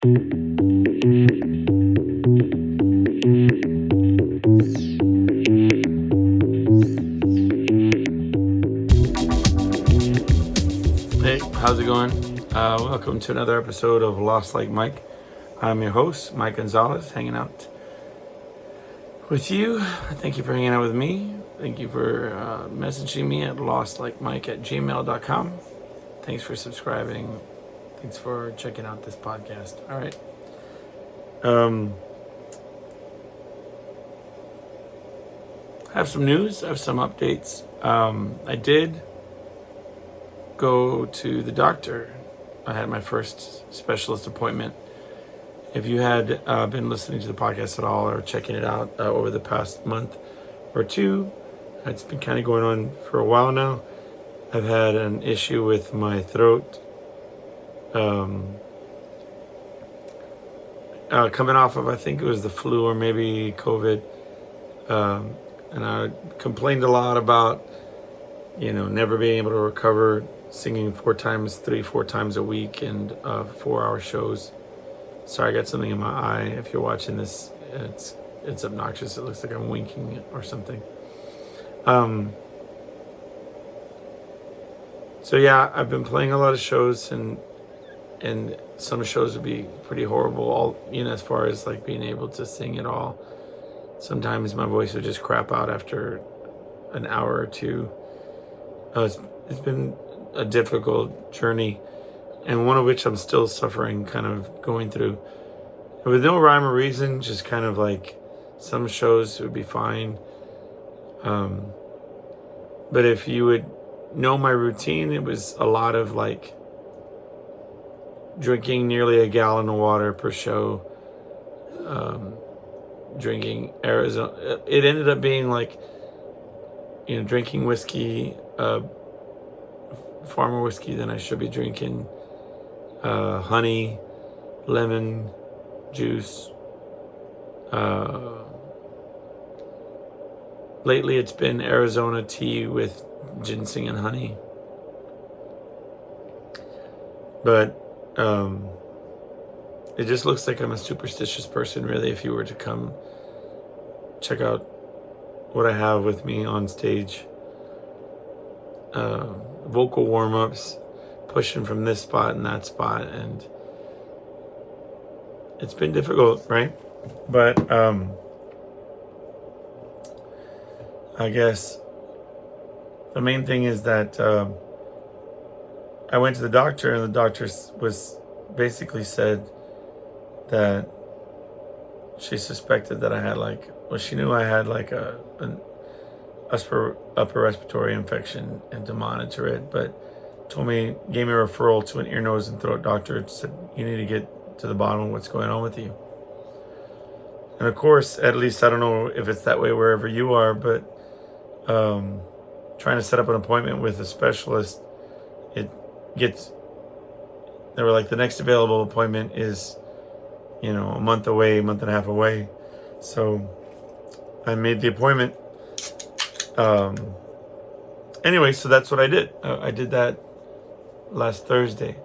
Hey, how's it going? Welcome to another episode of Lost Like Mike. I'm your host, Mike Gonzalez, hanging out with you. Thank you for hanging out with me. Thank you for messaging me at lostlikemike@gmail.com. Thanks for subscribing. Thanks for checking out this podcast. All right. I have some news. I have some updates. I did go to the doctor. I had my first specialist appointment. If you had been listening to the podcast at all or checking it out over the past month or two, it's been kind of going on for a while now. I've had an issue with my throat coming off of, I think it was the flu or maybe COVID. And I complained a lot about, never being able to recover, singing 4 times a week and 4-hour shows. Sorry, I got something in my eye. If you're watching this, it's obnoxious. It looks like I'm winking or something. So yeah, I've been playing a lot of shows, and some shows would be pretty horrible. As far as like being able to sing at all. Sometimes my voice would just crap out after an hour or two. It's been a difficult journey, and one of which I'm still suffering, kind of going through. With no rhyme or reason, just kind of like some shows would be fine. But if you would know my routine, it was a lot of like drinking nearly a gallon of water per show. Drinking Arizona. It ended up being like, drinking whiskey, far more whiskey than I should be drinking. Honey, lemon juice. Lately it's been Arizona tea with ginseng and honey. But it just looks like I'm a superstitious person, really, if you were to come check out what I have with me on stage. Vocal warm-ups, pushing from this spot and that spot, and it's been difficult, right? But I guess the main thing is that I went to the doctor, and the doctor was basically said that she suspected that I had she knew I had like an upper respiratory infection, and to monitor it, but gave me a referral to an ear, nose, and throat doctor. It said, you need to get to the bottom of what's going on with you. And of course, at least I don't know if it's that way wherever you are, but trying to set up an appointment with a specialist, they were like, the next available appointment is, a month and a half away. So I made the appointment. Anyway, so that's what I did. I did that last Thursday.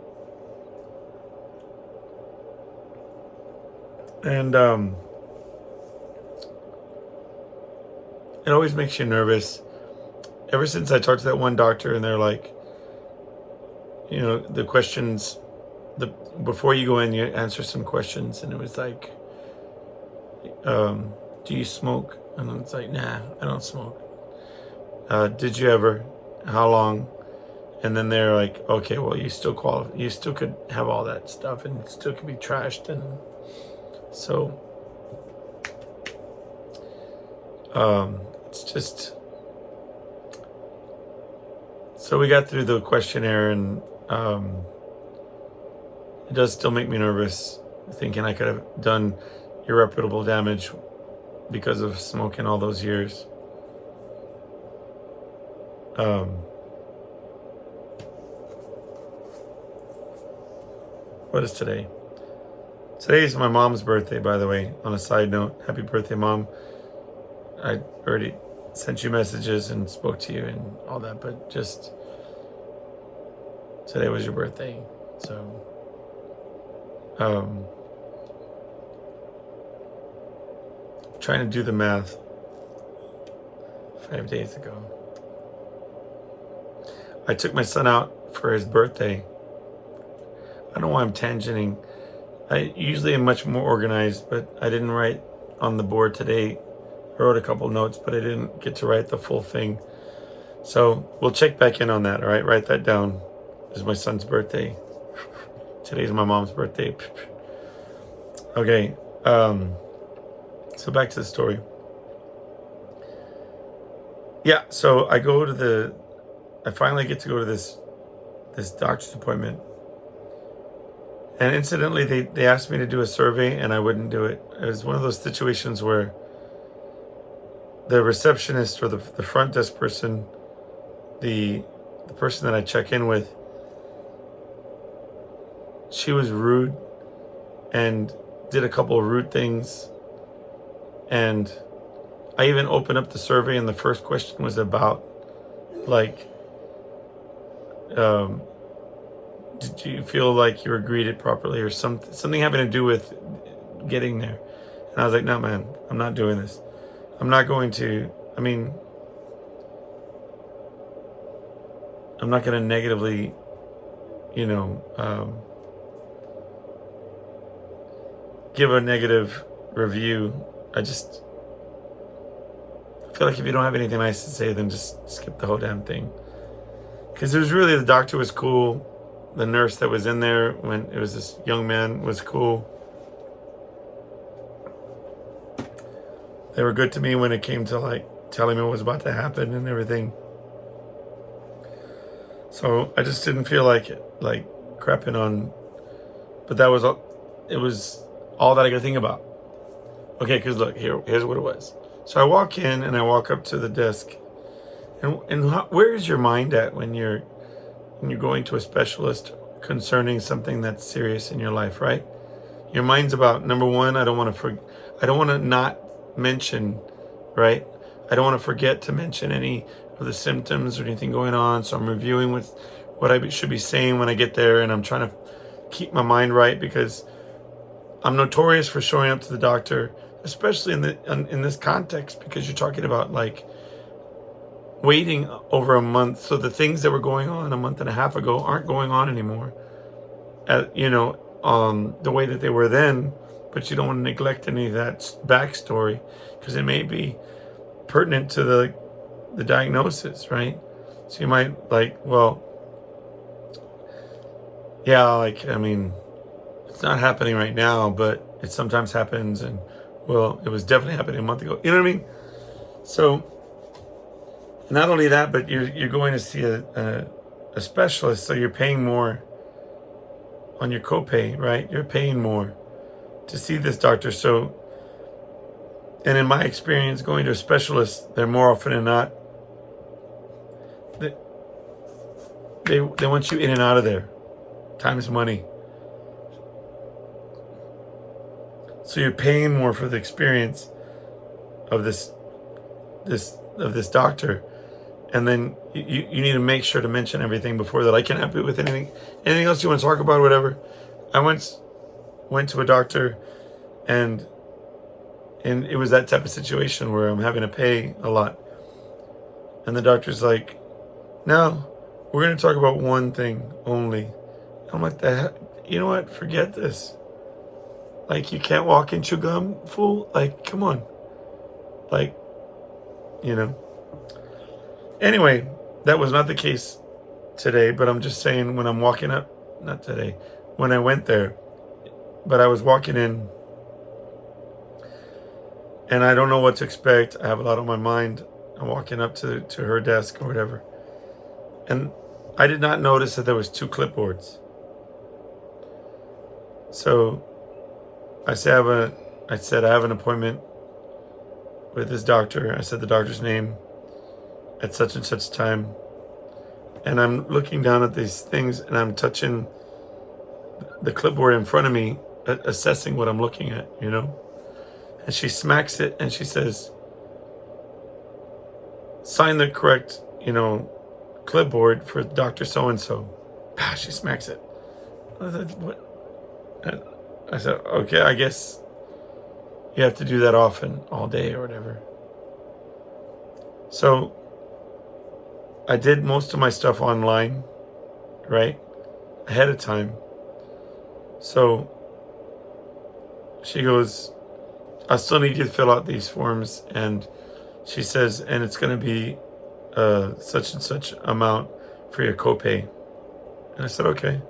And it always makes you nervous. Ever since I talked to that one doctor, and they're like, the questions, before you go in, you answer some questions, and it was like, do you smoke? And it's like, nah, I don't smoke. Did you ever? How long? And then they're like, okay, well, you still qualify. You still could have all that stuff, and it still could be trashed. And so, it's just. So we got through the questionnaire, and it does still make me nervous, thinking I could have done irreparable damage because of smoking all those years. What is today? Today is my mom's birthday, by the way. On a side note, happy birthday, Mom. I already sent you messages and spoke to you and all that, but just today was your birthday. So trying to do the math. 5 days ago. I took my son out for his birthday. I don't know why I'm tangenting. I usually am much more organized, but I didn't write on the board today. I wrote a couple notes, but I didn't get to write the full thing. So we'll check back in on that, all right? Write that down. It's my son's birthday. Today's my mom's birthday. Okay, so back to the story. Yeah, so I finally get to go to this doctor's appointment. And incidentally, they asked me to do a survey and I wouldn't do it. It was one of those situations where the receptionist or the front desk person, the person that I check in with, she was rude and did a couple of rude things. And I even opened up the survey and the first question was about, like, did you feel like you were greeted properly or something having to do with getting there? And I was like, no, man, I'm not doing this. I'm not going to, I'm not going to negatively, give a negative review. I feel like if you don't have anything nice to say, then just skip the whole damn thing. Because it was really, the doctor was cool. The nurse that was in there when it was this young man was cool. They were good to me when it came to like telling me what was about to happen and everything. So I just didn't feel like crapping on, but that was all, it was all that I could think about. Okay, because look, here's what it was. So I walk in and I walk up to the desk, and where is your mind at when you're going to a specialist concerning something that's serious in your life, right? Your mind's about, number one, I don't want to not mention, right? I don't want to forget to mention any of the symptoms or anything going on. So I'm reviewing with what I should be saying when I get there, and I'm trying to keep my mind right because I'm notorious for showing up to the doctor, especially in this context, because you're talking about like waiting over a month. So the things that were going on a month and a half ago aren't going on anymore, the way that they were then. But you don't want to neglect any of that backstory because it may be pertinent to the diagnosis, right? So you might it's not happening right now, but it sometimes happens, and it was definitely happening a month ago. You know what I mean? So not only that, but you're going to see a specialist, so you're paying more on your copay, right? You're paying more to see this doctor. So, and in my experience, going to a specialist, they're more often than not, they want you in and out of there. Time is money. So you're paying more for the experience of this doctor. And then you need to make sure to mention everything before that. I can't help you with anything else you want to talk about, whatever. I went to a doctor, and it was that type of situation where I'm having to pay a lot. And the doctor's like, no, we're going to talk about one thing only. I'm like, you know what? Forget this. Like, you can't walk and chew gum, fool? Like, come on. Like, Anyway, that was not the case today, but I'm just saying when I'm walking up, not today, when I went there, but I was walking in and I don't know what to expect. I have a lot on my mind. I'm walking up to her desk or whatever. And I did not notice that there was 2 clipboards. So I said I have an appointment with this doctor. I said the doctor's name at such and such time. And I'm looking down at these things and I'm touching the clipboard in front of me, assessing what I'm looking at, And she smacks it and she says, sign the correct, clipboard for Dr. So-and-so. She smacks it. I said, what? I said, okay, I guess, you have to do that often, all day or whatever. So I did most of my stuff online, right? Ahead of time. So she goes, I still need you to fill out these forms. And she says, and it's going to be such and such amount for your copay. And I said, okay.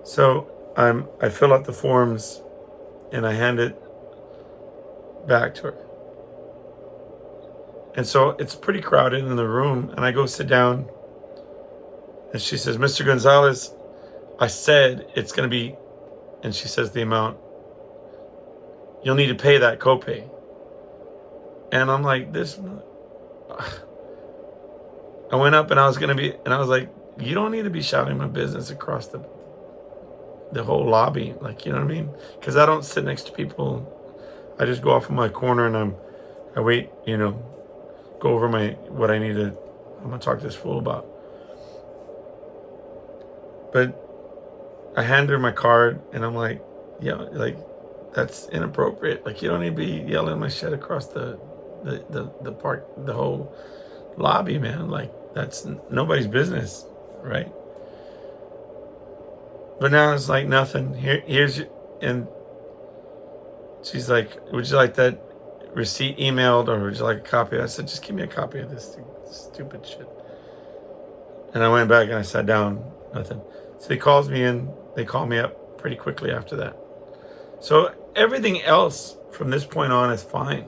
So I fill out the forms and I hand it back to her. And so it's pretty crowded in the room, and I go sit down, and she says, Mr. Gonzalez, I said it's going to be, and she says the amount, you'll need to pay that copay. And I'm like, I went up and I was like, you don't need to be shouting my business across the whole lobby. Like, you know what I mean? Because I don't sit next to people. I just go off in my corner and I wait, go over what I need to, I'm going to talk to this fool about. But I hand her my card and I'm like, yeah, like, that's inappropriate. Like, you don't need to be yelling my shit across the park, the whole lobby, man. Like, that's nobody's business, right? But now it's like nothing. Here's your, and she's like, would you like that receipt emailed or would you like a copy? I said, just give me a copy of this stupid shit. And I went back and I sat down, nothing. So he calls me in, they call me up pretty quickly after that. So everything else from this point on is fine.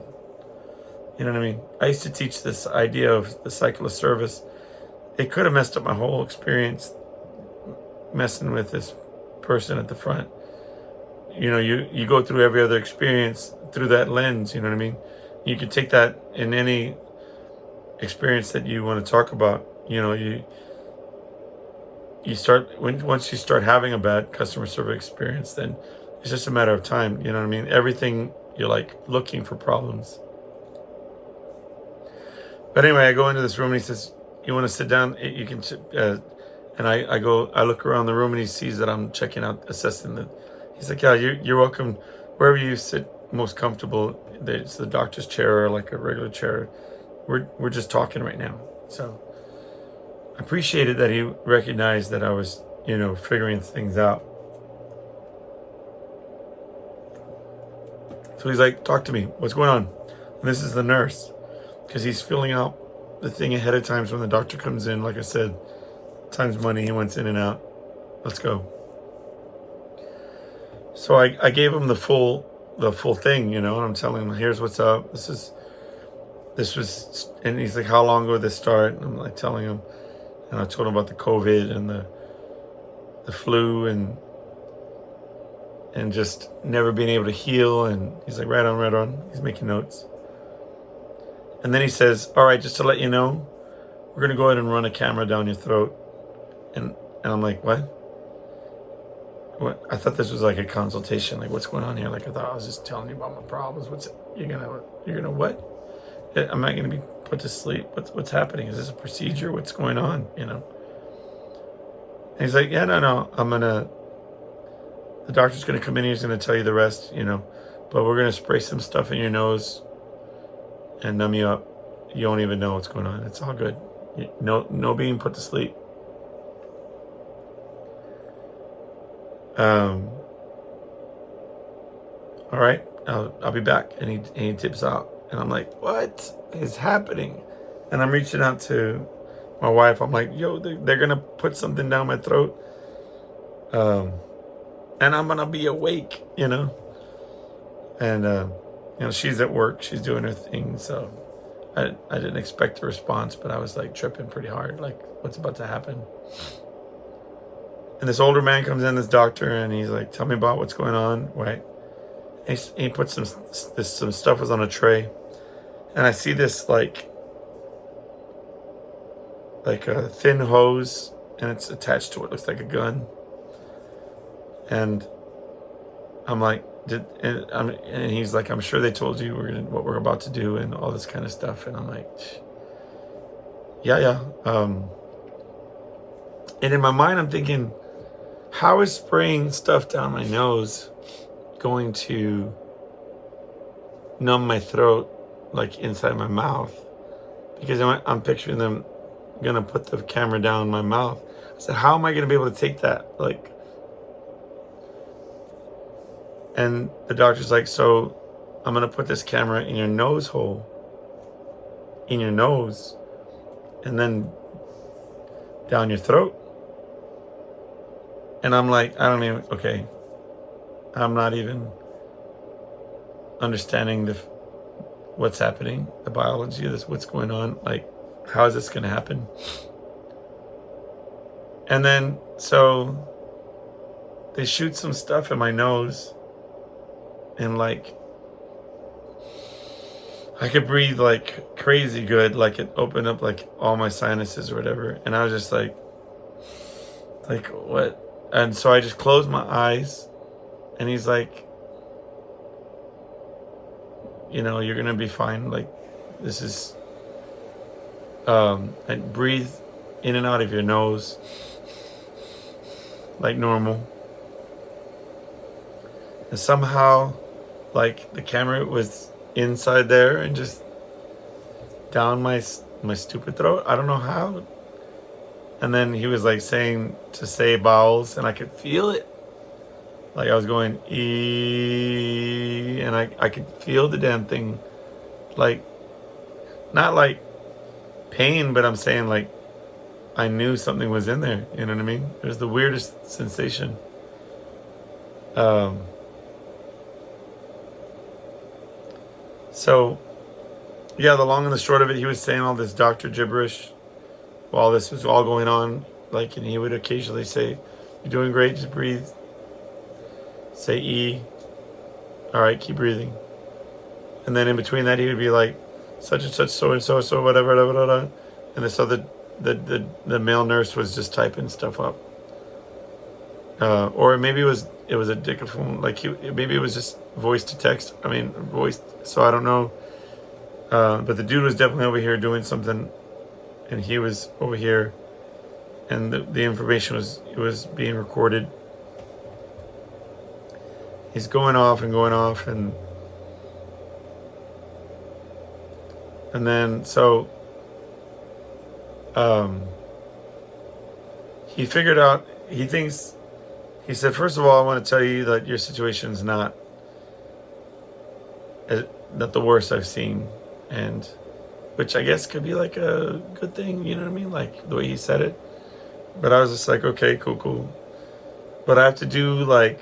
You know what I mean? I used to teach this idea of the cycle of service. It could have messed up my whole experience messing with this person at the front. You go through every other experience through that lens, you know what I mean? You can take that in any experience that you want to talk about. You start, once you start having a bad customer service experience, then it's just a matter of time, you know what I mean? Everything, you're like looking for problems. But anyway, I go into this room and he says, you want to sit down? You can, and I look around the room and he sees that I'm checking out, assessing the, he's like, yeah, you're welcome. Wherever you sit most comfortable, it's the doctor's chair or like a regular chair. We're just talking right now. So I appreciated that he recognized that I was, figuring things out. So he's like, talk to me. What's going on? And this is the nurse, because he's filling out the thing ahead of time. So when the doctor comes in, like I said, time's money. He went in and out. Let's go. So I gave him the full thing, and I'm telling him, here's what's up. This was, and he's like, how long ago did this start? And I'm like telling him, and I told him about the COVID and the flu and just never being able to heal. And he's like, right on. He's making notes. And then he says, all right, just to let you know, we're going to go ahead and run a camera down your throat. And I'm like, what? I thought this was like a consultation. Like, what's going on here? Like, I thought I was just telling you about my problems. You're gonna what? Am I gonna be put to sleep? What's happening? Is this a procedure? What's going on? And he's like, yeah, no. The doctor's gonna come in. He's gonna tell you the rest, but we're gonna spray some stuff in your nose and numb you up. You don't even know what's going on. It's all good. No being put to sleep. All right, I'll be back. And he tips out. And I'm like, what is happening? And I'm reaching out to my wife. I'm like, yo, they're going to put something down my throat. And I'm going to be awake, And, she's at work. She's doing her thing. So I didn't expect a response, but I was like tripping pretty hard. Like, what's about to happen? And this older man comes in, this doctor, and he's like, tell me about what's going on, right? And he puts some stuff was on a tray. And I see this like a thin hose, and it's attached to what looks like a gun. And I'm like, and he's like, I'm sure they told you what we're about to do and all this kind of stuff. And I'm like, yeah. And in my mind, I'm thinking, how is spraying stuff down my nose going to numb my throat, like inside my mouth, because I'm picturing them gonna put the camera down my mouth. I said, how am I gonna be able to take that? Like, and the doctor's like, so I'm gonna put this camera in your nose hole, in your nose, and then down your throat. And I'm like, I don't even, okay, I'm not even understanding what's happening, the biology of this, what's going on, like, how is this gonna happen? And then, so they shoot some stuff in my nose, and like, I could breathe like crazy good, like it opened up like all my sinuses or whatever. And I was just like what? And so I just closed my eyes, and he's like, you know, you're gonna be fine. Like, this is, and breathe in and out of your nose like normal. And somehow, like, the camera was inside there and just down my stupid throat. I don't know how. And then he was like saying to say vowels, and I could feel it. Like I was going E, and I could feel the damn thing. Like, not like pain, but I'm saying like I knew something was in there. You know what I mean? It was the weirdest sensation. So, yeah, the long and the short of it, he was saying all this doctor gibberish while this was all going on. Like, and he would occasionally say, "You're doing great, just breathe. Say E. All right, keep breathing." And then in between that, he would be like, "Such and such, so and so, so whatever, whatever." And this other, the male nurse was just typing stuff up. Or maybe it was a dictaphone, like maybe it was just voice to text. I mean, voice. So I don't know. But the dude was definitely over here doing something, and he was over here, and the information was being recorded. He's going off, and then so he figured out. He said, first of all, I want to tell you that your situation is not the worst I've seen, and which I guess could be like a good thing, you know what I mean? Like the way he said it. But I was just like, okay, cool. But I have to do like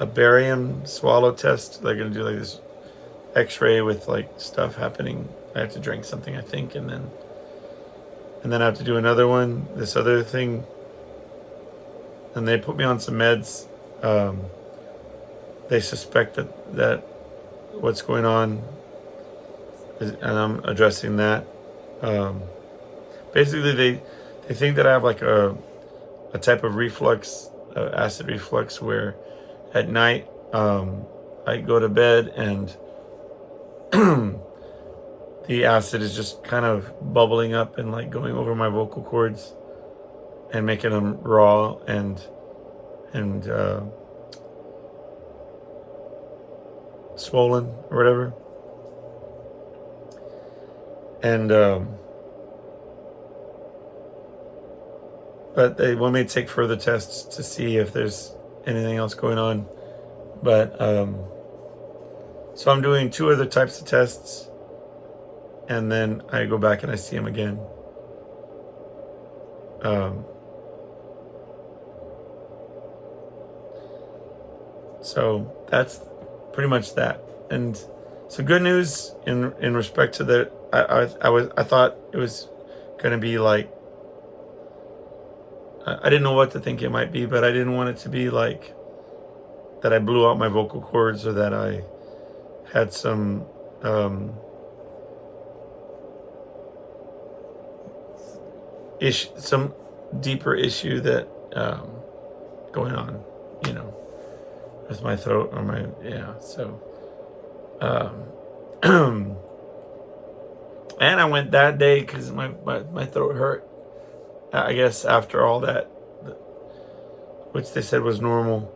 a barium swallow test. They're gonna do like this X-ray with like stuff happening. I have to drink something, I think, and then I have to do another one, this other thing. And they put me on some meds. They suspect that what's going on is, and I'm addressing that. Basically, they think that I have like a type of reflux, acid reflux, where at night I go to bed and the acid is just kind of bubbling up and like going over my vocal cords and making them raw and swollen or whatever. And but they want me to take further tests to see if there's anything else going on. But so I'm doing 2 other types of tests, and then I go back and I see him again. So that's pretty much that. And so good news in respect to the I thought it was going to be like, I didn't know what to think it might be, but I didn't want it to be like that I blew out my vocal cords or that I had some some deeper issue that going on, you know, with my throat or my, so and I went that day because my throat hurt, I guess, after all that, which they said was normal.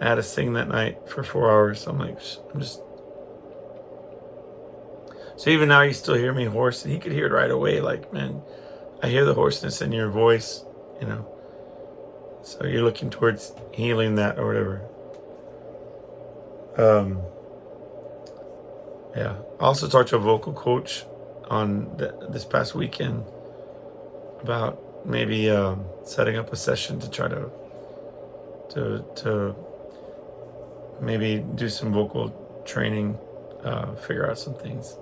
I had to sing that night for 4 hours. So I'm like, I'm just. So even now, you still hear me hoarse, and he could hear it right away. Like, man, I hear the hoarseness in your voice, you know. So you're looking towards healing that or whatever. Yeah. I also talked to a vocal coach on this past weekend about maybe setting up a session to try to maybe do some vocal training, figure out some things.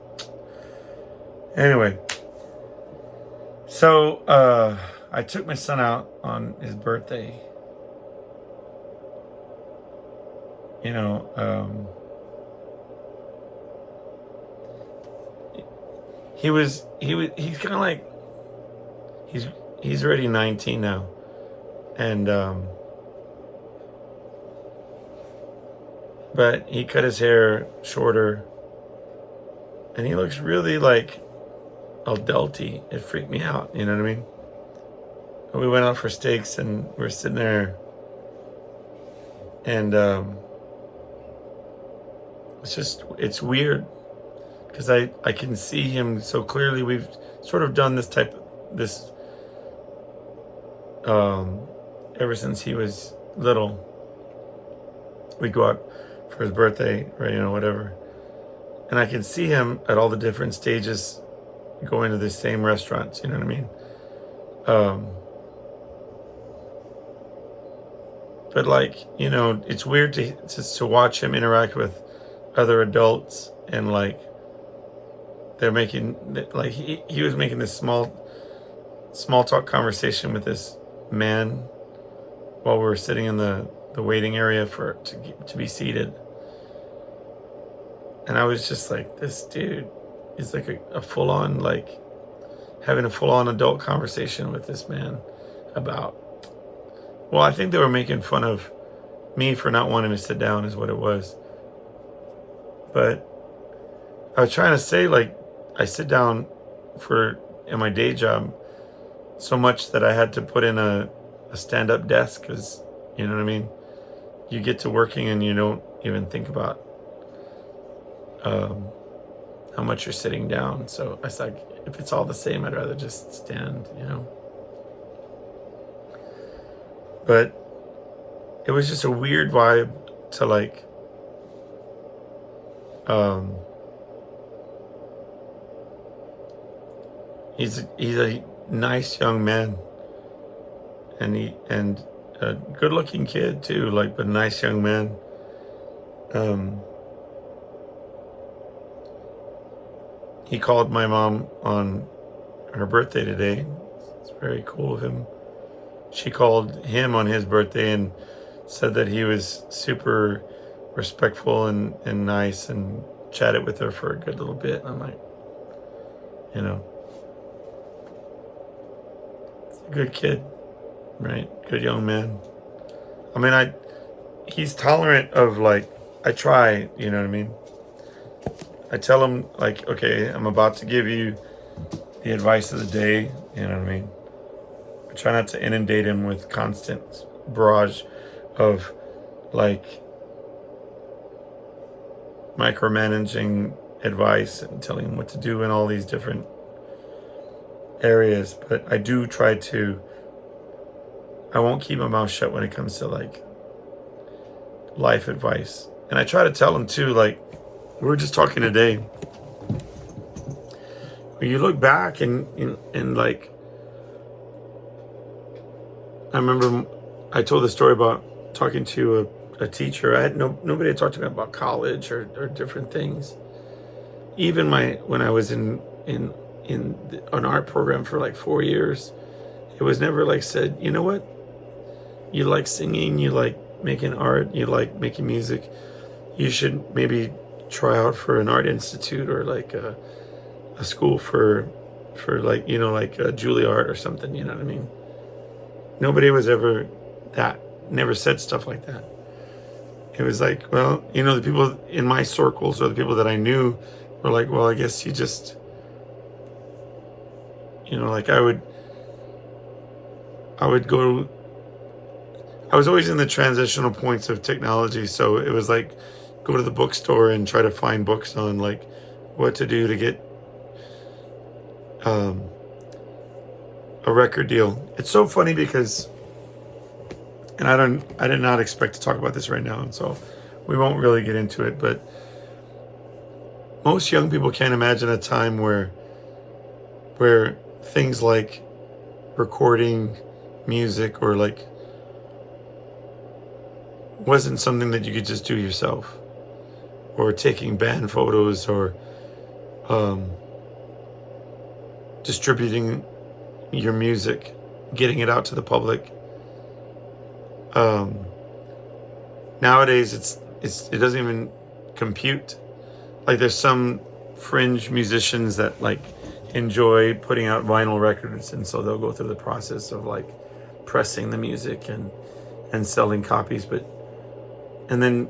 Anyway, so I took my son out on his birthday. You know, he's kind of like, he's already 19 now, and but he cut his hair shorter, and he looks really like adulty. It freaked me out, you know what I mean? We went out for steaks, and we're sitting there, and it's weird because I can see him so clearly. We've sort of done this ever since he was little. We'd go out for his birthday, or you know, whatever, and I can see him at all the different stages going to the same restaurants, you know what I mean? But like, you know, it's weird to watch him interact with other adults, and like they're making, like he was making this small talk conversation with this man while we were sitting in the waiting area to be seated, and I was just like, this dude is like a full-on, like having a full-on adult conversation with this man about, well, I think they were making fun of me for not wanting to sit down is what it was. But I was trying to say, like, I sit down in my day job so much that I had to put in a stand-up desk because, you know what I mean? You get to working and you don't even think about how much you're sitting down. So I was like, if it's all the same, I'd rather just stand, you know? But it was just a weird vibe to like, he's a nice young man, and a good-looking kid too, like, but a nice young man. He called my mom on her birthday today. It's very cool of him. She called him on his birthday and said that he was super respectful and nice, and chatted with her for a good little bit. And I'm like, you know, it's a good kid, right? Good young man. I mean, he's tolerant of, like, I try, you know what I mean? I tell him, like, okay, I'm about to give you the advice of the day, you know what I mean? I try not to inundate him with constant barrage of, like, micromanaging advice and telling him what to do in all these different areas. But I do try to, I won't keep my mouth shut when it comes to, like, life advice. And I try to tell him too, like, we were just talking today, when you look back and like, I remember I told the story about talking to a teacher. I had nobody had talked to me about college or different things. Even when I was in an art program for like 4 years, it was never like said, you know what, you like singing, you like making art, you like making music, you should maybe try out for an art institute or like a school for like, you know, like Juilliard or something, you know what I mean? Nobody was ever never said stuff like that. It was like, well, you know, the people in my circles or the people that I knew were like, well, I guess you just, you know, like I would go, I was always in the transitional points of technology. So it was like, go to the bookstore and try to find books on like what to do to get um, a record deal. It's so funny because, and I did not expect to talk about this right now, and so we won't really get into it, but most young people can't imagine a time where things like recording music or like wasn't something that you could just do yourself, or taking band photos, or um, distributing your music, getting it out to the public. Nowadays it doesn't even compute. Like there's some fringe musicians that like enjoy putting out vinyl records, and so they'll go through the process of like pressing the music and selling copies, and then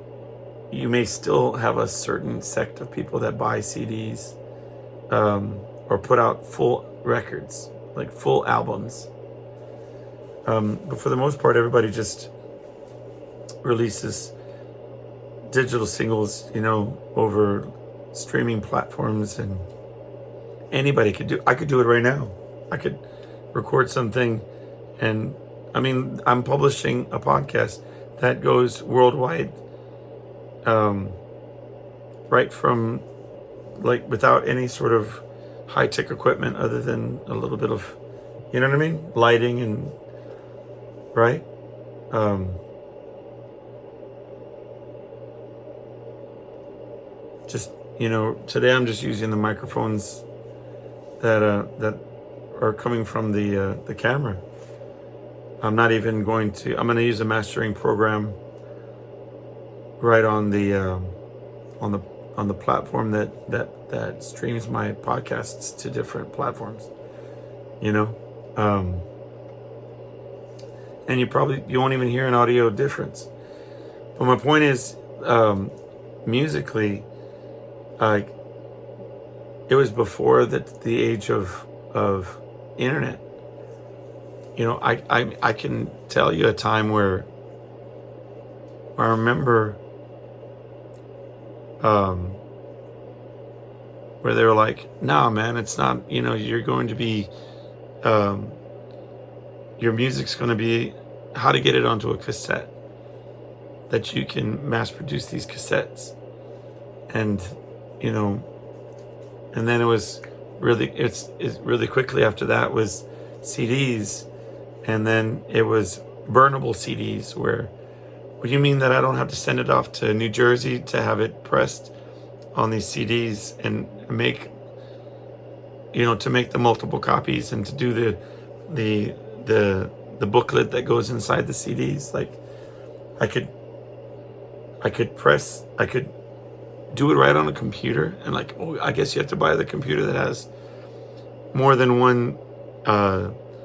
you may still have a certain sect of people that buy CDs, or put out full records, like full albums. But for the most part, everybody just releases digital singles, over streaming platforms, and anybody I could do it right now. I could record something, and I mean, I'm publishing a podcast that goes worldwide, right from like without any sort of high-tech equipment other than a little bit of, you know what I mean? Lighting and, right? Just, today I'm just using the microphones that are coming from the camera. I'm going to use a mastering program right on the platform that streams my podcasts to different platforms, and you won't even hear an audio difference. But my point is, musically, like, it was before the age of internet. I can tell you a time where I remember, where they were like, "No, man, it's not. You're going to be, your music's going to be how to get it onto a cassette, that you can mass produce these cassettes," and and then it's really quickly after that was CDs, and then it was burnable CDs. What do you mean that I don't have to send it off to New Jersey to have it pressed on these CDs and make the multiple copies and to do the booklet that goes inside the CDs? Like, I could do it right on a computer, and like, I guess you have to buy the computer that has more than one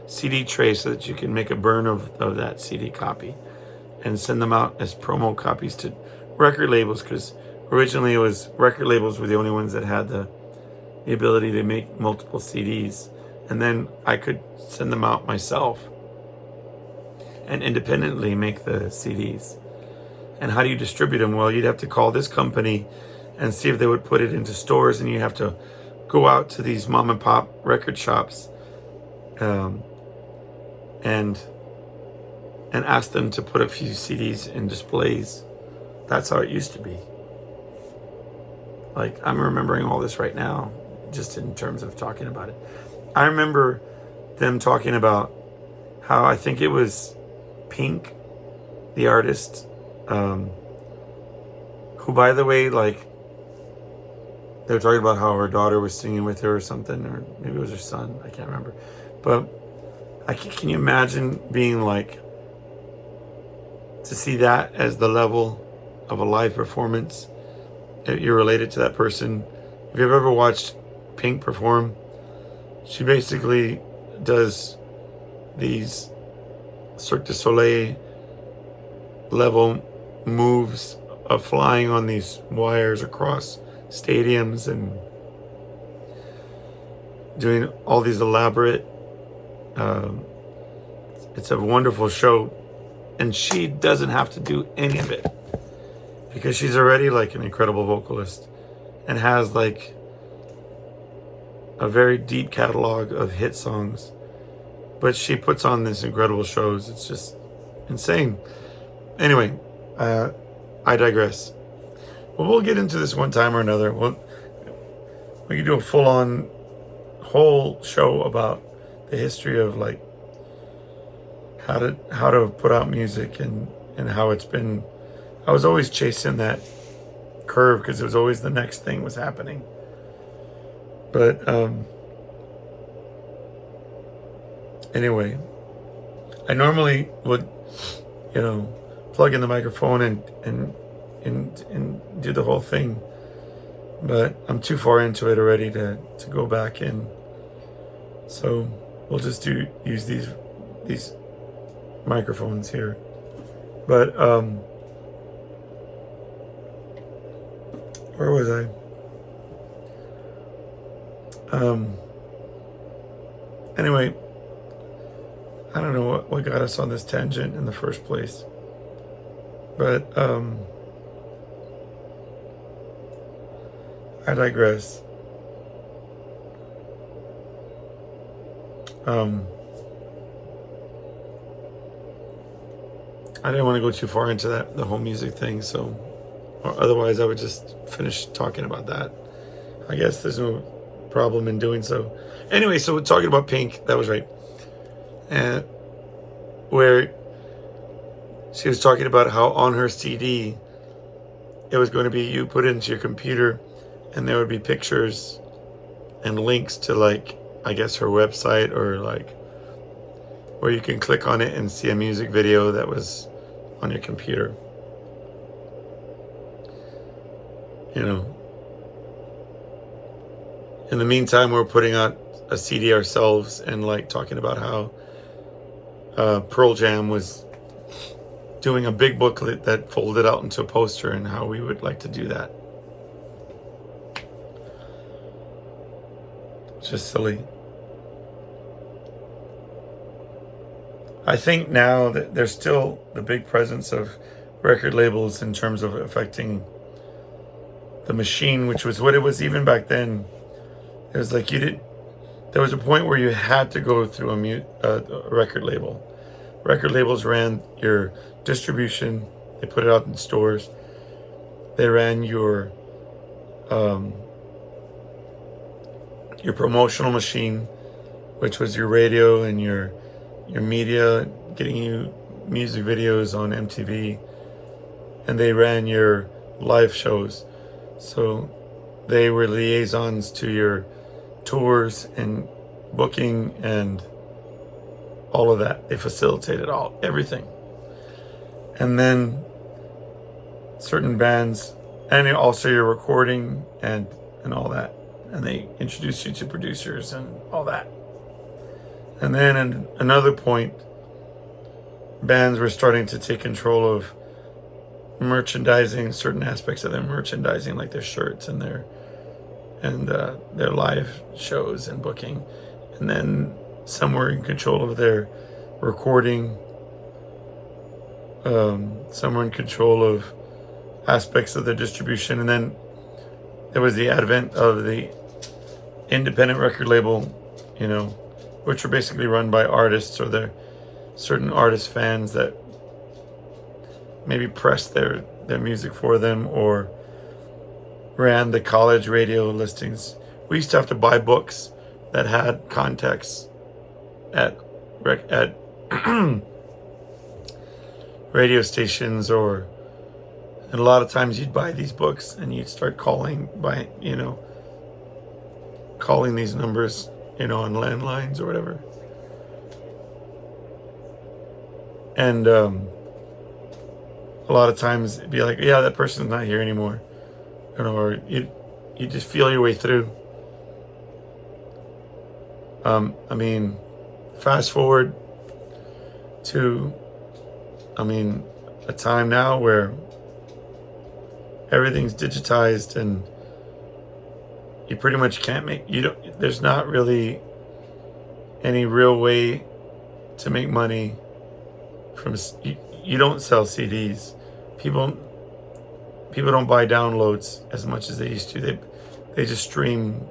CD tray so that you can make a burn of that CD copy and send them out as promo copies to record labels, because originally it was record labels were the only ones that had the ability to make multiple CDs, and then I could send them out myself and independently make the CDs. And how do you distribute them? Well, you'd have to call this company and see if they would put it into stores, and you have to go out to these mom and pop record shops, and ask them to put a few CDs in displays. That's how it used to be. Like, I'm remembering all this right now, just in terms of talking about it. I remember them talking about how, I think it was Pink, the artist, who, by the way, like, they were talking about how her daughter was singing with her or something, or maybe it was her son, I can't remember. But can you imagine being like, to see that as the level of a live performance, you're related to that person? If you've ever watched Pink perform, she basically does these Cirque du Soleil level moves of flying on these wires across stadiums and doing all these elaborate, it's a wonderful show. and she doesn't have to do any of it because she's already like an incredible vocalist and has like a very deep catalog of hit songs. But she puts on these incredible shows. It's just insane. Anyway, I digress. Well, we'll get into this one time or another. We can do a full-on whole show about the history of like how to put out music and how it's been. I was always chasing that curve because it was always the next thing was happening. But anyway, I normally would, plug in the microphone and do the whole thing, but I'm too far into it already to go back in. So we'll just use these microphones here. But where was I? Anyway, I don't know what got us on this tangent in the first place, but I digress. I didn't want to go too far into the whole music thing, so otherwise I would just finish talking about that. I guess there's no problem in doing so. Anyway, so we're talking about Pink, that was right. And where she was talking about how on her CD, it was going to be you put it into your computer and there would be pictures and links to like, I guess her website or like where you can click on it and see a music video that was on your computer. In the meantime, we're putting out a CD ourselves and like talking about how Pearl Jam was doing a big booklet that folded out into a poster and how we would like to do that. Just silly. I think now that there's still the big presence of record labels in terms of affecting the machine, which was what it was even back then. It was like there was a point where you had to go through a record label. Record labels ran your distribution. They put it out in stores. They ran your promotional machine, which was your radio and your media, getting you music videos on MTV. And they ran your live shows. So they were liaisons to your tours and booking and all of that. They facilitated everything. And then certain bands, and also your recording and all that. And they introduced you to producers and all that. And then at another point, bands were starting to take control of merchandising, certain aspects of their merchandising, like their shirts and their live shows and booking. And then some were in control of their recording. Some were in control of aspects of their distribution. And then there was the advent of the independent record label, which were basically run by artists or their certain artist fans that maybe pressed their music for them or ran the college radio listings. We used to have to buy books that had context at radio stations, and a lot of times you'd buy these books and you'd start calling these numbers, on landlines or whatever. And a lot of times it'd be like, yeah, that person's not here anymore. Or you just feel your way through. Fast forward to, a time now where everything's digitized and you pretty much can't there's not really any real way to make money from, you don't sell CDs. People don't buy downloads as much as they used to. They just stream,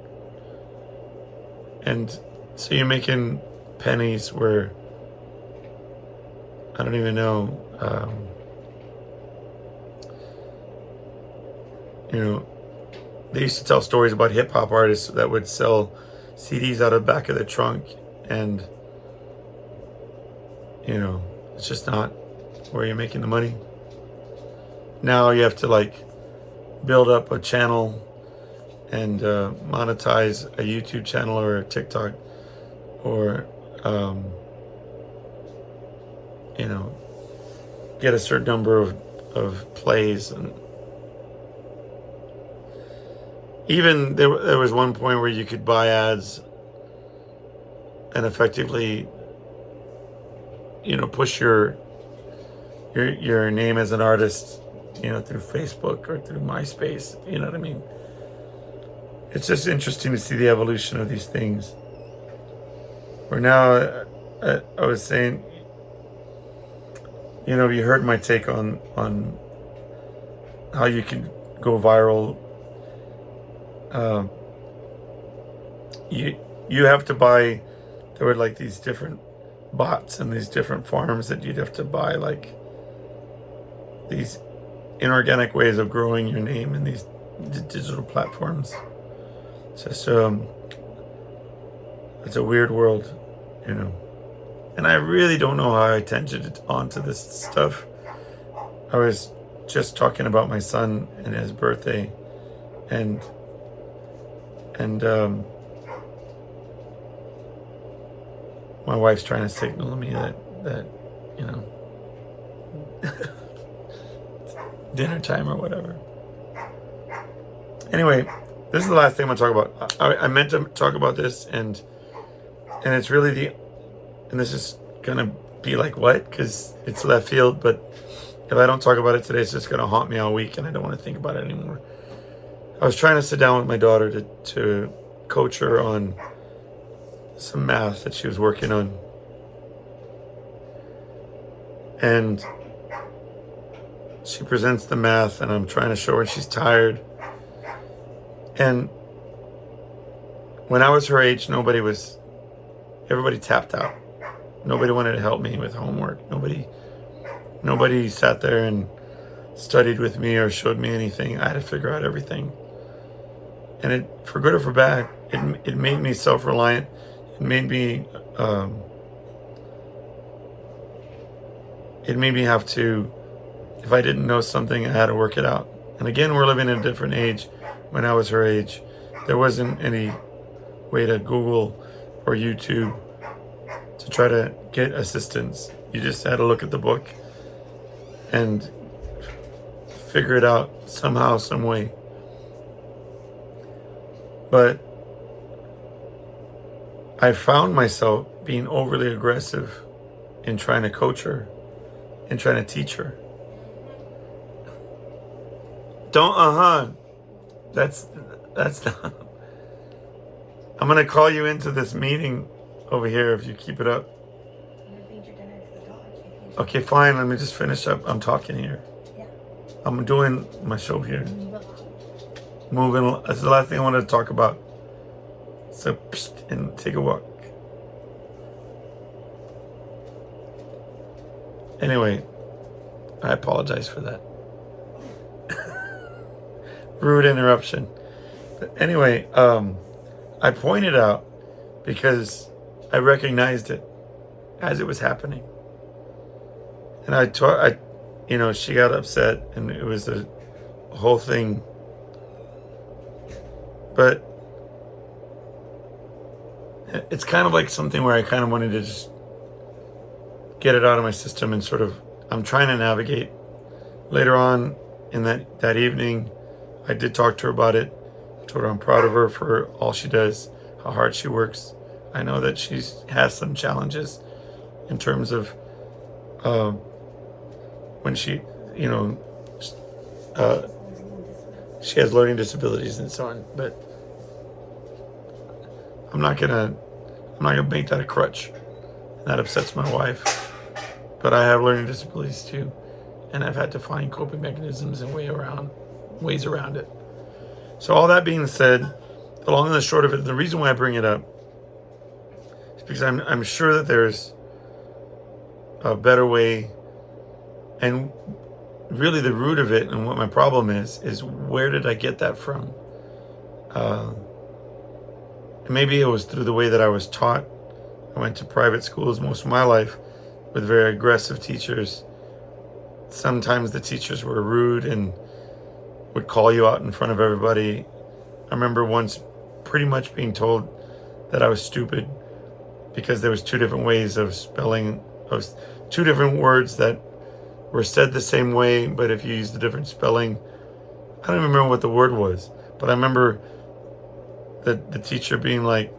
and so you're making pennies where I don't even know. They used to tell stories about hip hop artists that would sell CDs out of the back of the trunk, and it's just not where you're making the money. Now you have to like build up a channel and monetize a YouTube channel or a TikTok, or get a certain number of plays. And even there was one point where you could buy ads and effectively push your name as an artist through Facebook or through MySpace. You know what I mean? It's just interesting to see the evolution of these things. Where now, I was saying, you heard my take on how you can go viral. You have to buy. There were like these different bots and these different farms that you'd have to buy, like these inorganic ways of growing your name in these digital platforms. It's just it's a weird world, and I really don't know how I tanged onto this stuff. I was just talking about my son and his birthday, and my wife's trying to signal to me that dinner time or whatever. Anyway, this is the last thing I'm gonna talk about. I meant to talk about this, and it's really and this is gonna be like what? Because it's left field, but if I don't talk about it today, it's just gonna haunt me all week, and I don't want to think about it anymore. I was trying to sit down with my daughter to coach her on some math that she was working on. And she presents the math, and I'm trying to show her, she's tired. And when I was her age, everybody tapped out. Nobody wanted to help me with homework. Nobody sat there and studied with me or showed me anything. I had to figure out everything. And it, for good or for bad, it made me self-reliant. It made me have to, if I didn't know something, I had to work it out. And again, we're living in a different age. When I was her age, there wasn't any way to Google or YouTube to try to get assistance. You just had to look at the book and figure it out somehow, some way. But I found myself being overly aggressive in trying to coach her and trying to teach her. Don't, that's not. I'm gonna call you into this meeting over here if you keep it up. Okay, fine, let me just finish up. I'm talking here. Yeah. I'm doing my show here. Moving, that's the last thing I wanted to talk about. So, and take a walk. Anyway, I apologize for that. Rude interruption. But anyway, I pointed out because I recognized it as it was happening. And she got upset, and it was a whole thing. But it's kind of like something where I kind of wanted to just get it out of my system, and sort of, I'm trying to navigate. Later on in that evening, I did talk to her about it. I told her I'm proud of her for all she does, how hard she works. I know that she has some challenges in terms of when she has learning disabilities and so on. But I'm not gonna make that a crutch. That upsets my wife. but I have learning disabilities too, and I've had to find coping mechanisms and ways around it. So all that being said, the long and the short of it, the reason why I bring it up is because I'm sure that there's a better way, and really the root of it and what my problem is where did I get that from? Maybe it was through the way that I was taught. I went to private schools most of my life with very aggressive teachers. Sometimes the teachers were rude and would call you out in front of everybody. I remember once pretty much being told that I was stupid because there was two different ways of spelling, of two different words that were said the same way, but if you used a different spelling, I don't even remember what the word was, but I remember the teacher being like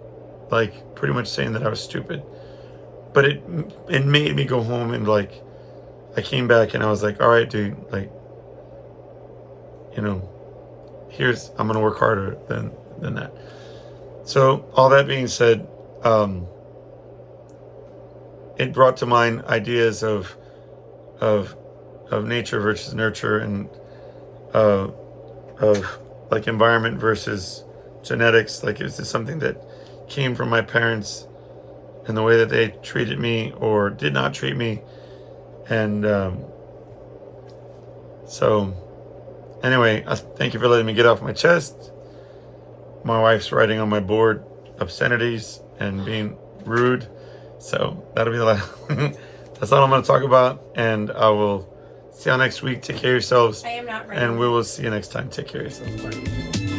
pretty much saying that I was stupid. But it made me go home and like, I came back and I was like, all right, dude, like, you know, I'm gonna work harder than that. So all that being said, it brought to mind ideas of nature versus nurture, and of like environment versus genetics. Like, is this something that came from my parents and the way that they treated me or did not treat me? And so anyway, thank you for letting me get off my chest. My wife's writing on my board obscenities and being rude, so that'll be the last. That's all I'm going to talk about, and I will see y'all next week. Take care of yourselves. I am not ready. And we will see you next time. Take care of yourselves. Bye.